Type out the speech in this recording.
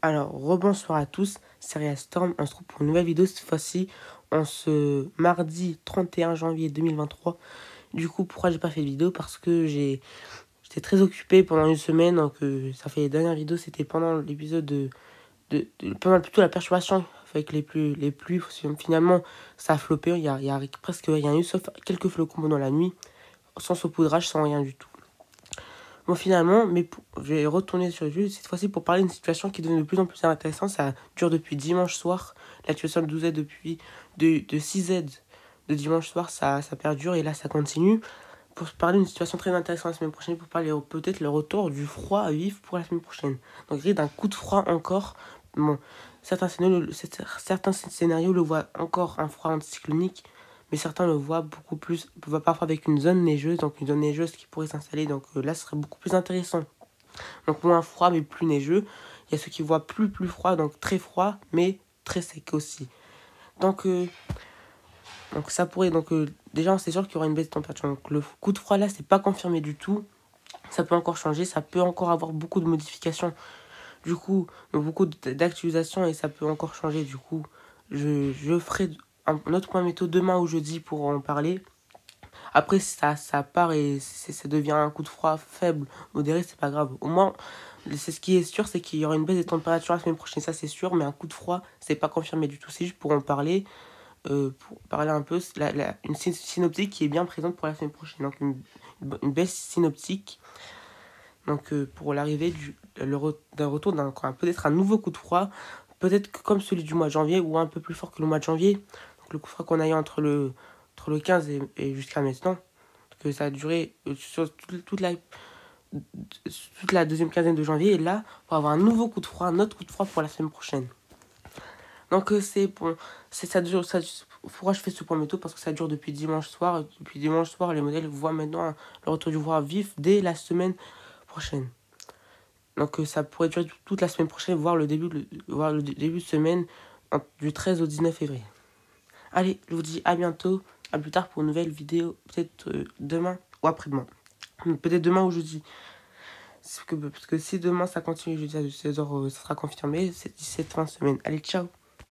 Alors, rebonsoir à tous, c'est Ria Storm, on se retrouve pour une nouvelle vidéo cette fois-ci, en ce mardi 31 janvier 2023. Du coup, pourquoi j'ai pas fait de vidéo? Parce que j'étais très occupé pendant une semaine, donc ça fait les dernières vidéos, c'était pendant l'épisode pendant plutôt la perturbation avec les pluies, finalement ça a floppé, il y a presque rien eu, sauf quelques flocons pendant la nuit, sans saupoudrage, sans rien du tout. Bon, finalement, je vais retourner sur le jeu, cette fois-ci pour parler d'une situation qui devient de plus en plus intéressante. Ça dure depuis dimanche soir. L'actuation de 12Z depuis de 6Z de dimanche soir, ça perdure et là ça continue. Pour parler d'une situation très intéressante la semaine prochaine, pour parler peut-être le retour du froid vif pour la semaine prochaine. Donc, risque d'un coup de froid encore. Bon, certains scénarios le voient encore un froid anticyclonique, mais certains le voient parfois avec une zone neigeuse, donc une zone neigeuse qui pourrait s'installer, donc là ce serait beaucoup plus intéressant. Donc moins froid mais plus neigeux. Il y a ceux qui voient plus froid, donc très froid mais très sec aussi. Donc ça pourrait, déjà c'est sûr qu'il y aura une baisse de température. Donc le coup de froid là c'est pas confirmé du tout. Ça peut encore changer, ça peut encore avoir beaucoup de modifications. Du coup, beaucoup d'actualisations et ça peut encore changer. Du coup, je ferai un autre point météo demain ou jeudi pour en parler. Après, ça part et ça devient un coup de froid faible, modéré, c'est pas grave. Au moins, c'est ce qui est sûr, c'est qu'il y aura une baisse des températures la semaine prochaine, ça c'est sûr, mais un coup de froid, c'est pas confirmé du tout. C'est juste pour en parler, pour parler un peu, une synoptique qui est bien présente pour la semaine prochaine. Donc, une baisse synoptique. Donc, pour l'arrivée d'un retour peut-être un nouveau coup de froid, peut-être comme celui du mois de janvier ou un peu plus fort que le mois de janvier. Donc, le coup de froid qu'on a eu entre le 15 et jusqu'à maintenant, que ça a duré sur toute la deuxième quinzaine de janvier. Et là, on va avoir un nouveau coup de froid, un autre coup de froid pour la semaine prochaine. Donc, c'est bon, pourquoi je fais ce point météo? Parce que ça dure depuis dimanche soir. Depuis dimanche soir, les modèles voient maintenant le retour du froid vif dès la semaine prochaine. Donc ça pourrait durer toute la semaine prochaine, voire le début de semaine du 13 au 19 février. Allez, je vous dis à bientôt, à plus tard pour une nouvelle vidéo, peut-être demain ou après-demain. Peut-être demain ou jeudi. Parce que si demain ça continue jeudi à 16h, ça sera confirmé, c'est cette fin de semaine. Allez, ciao!